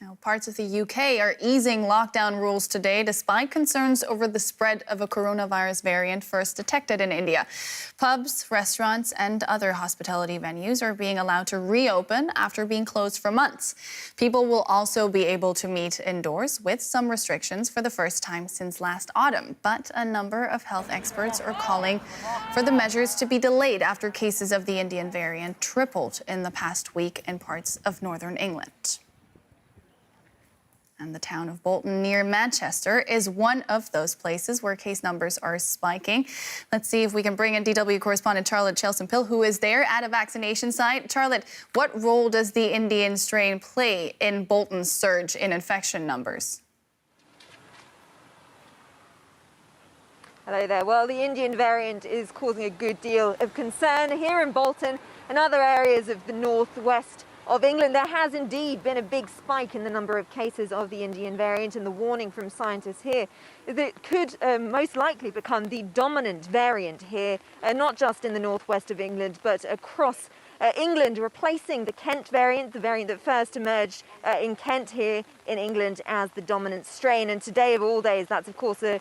Now, parts of the UK are easing lockdown rules today despite concerns over the spread of a coronavirus variant first detected in India. Pubs, restaurants and other hospitality venues are being allowed to reopen after being closed for months. People will also be able to meet indoors with some restrictions for the first time since last autumn. But a number of health experts are calling for the measures to be delayed after cases of the Indian variant tripled in the past week in parts of northern England. And the town of Bolton near Manchester is one of those places where case numbers are spiking. Let's see if we can bring in DW correspondent Charlotte Chelson-Pill, who is there at a vaccination site. Charlotte, what role does the Indian strain play in Bolton's surge in infection numbers? Hello there. Well, the Indian variant is causing a good deal of concern here in Bolton and other areas of the northwest of England. There has indeed been a big spike in the number of cases of the Indian variant, and the warning from scientists here is that it could most likely become the dominant variant here, not just in the northwest of England, but across England, replacing the Kent variant, the variant that first emerged in Kent here in England as the dominant strain. And today of all days, that's of course a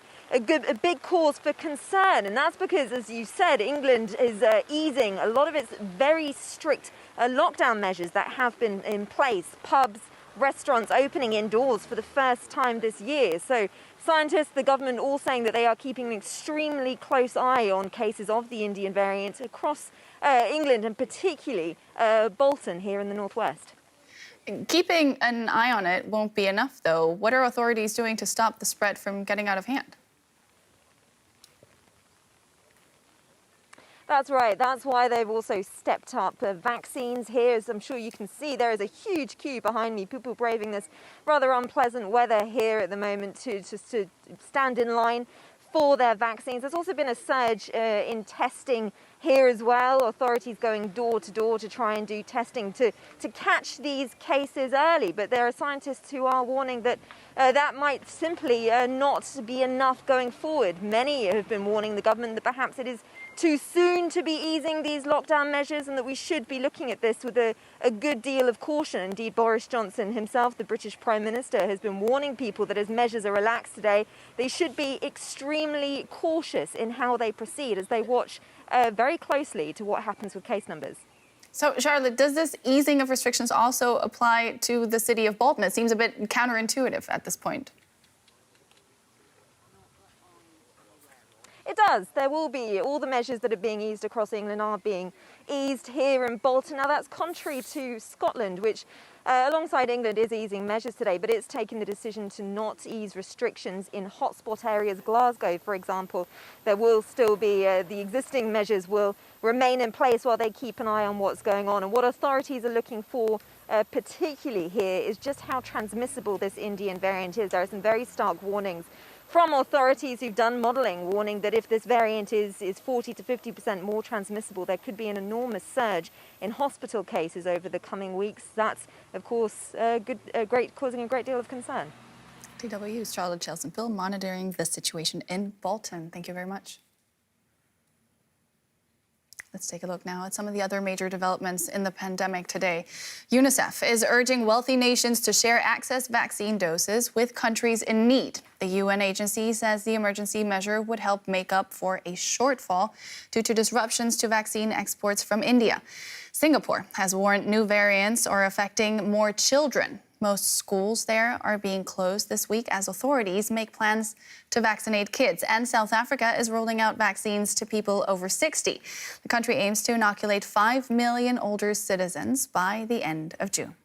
big cause for concern. And that's because, as you said, England is easing a lot of its very strict lockdown measures that have been in place. Pubs, restaurants opening indoors for the first time this year. So scientists, the government, all saying that they are keeping an extremely close eye on cases of the Indian variant across England, and particularly Bolton here in the northwest. Keeping an eye on it won't be enough, though. What are authorities doing to stop the spread from getting out of hand? That's right. That's why they've also stepped up vaccines here. As I'm sure you can see, there is a huge queue behind me, people braving this rather unpleasant weather here at the moment to stand in line for their vaccines. There's also been a surge in testing here as well. Authorities going door to door to try and do testing to catch these cases early. But there are scientists who are warning that that might simply not be enough going forward. Many have been warning the government that perhaps it is too soon to be easing these lockdown measures and that we should be looking at this with a good deal of caution. Indeed, Boris Johnson himself, the British Prime Minister, has been warning people that as measures are relaxed today, they should be extremely cautious in how they proceed as they watch very closely to what happens with case numbers. So, Charlotte, does this easing of restrictions also apply to the city of Bolton? It seems a bit counterintuitive at this point. It does. There will be all the measures that are being eased across England are being eased here in Bolton. Now, that's contrary to Scotland, which alongside England is easing measures today, but it's taken the decision to not ease restrictions in hotspot areas. Glasgow, for example, there will still be the existing measures will remain in place while they keep an eye on what's going on. And what authorities are looking for particularly here is just how transmissible this Indian variant is. There are some very stark warnings from authorities who've done modelling, warning that if this variant is 40 to 50% more transmissible, there could be an enormous surge in hospital cases over the coming weeks. That's, of course, causing a great deal of concern. DW's Charlotte Chelson-Pill monitoring the situation in Bolton. Thank you very much. Let's take a look now at some of the other major developments in the pandemic today. UNICEF is urging wealthy nations to share excess vaccine doses with countries in need. The UN agency says the emergency measure would help make up for a shortfall due to disruptions to vaccine exports from India. Singapore has warned new variants are affecting more children. Most schools there are being closed this week as authorities make plans to vaccinate kids. And South Africa is rolling out vaccines to people over 60. The country aims to inoculate 5 million older citizens by the end of June.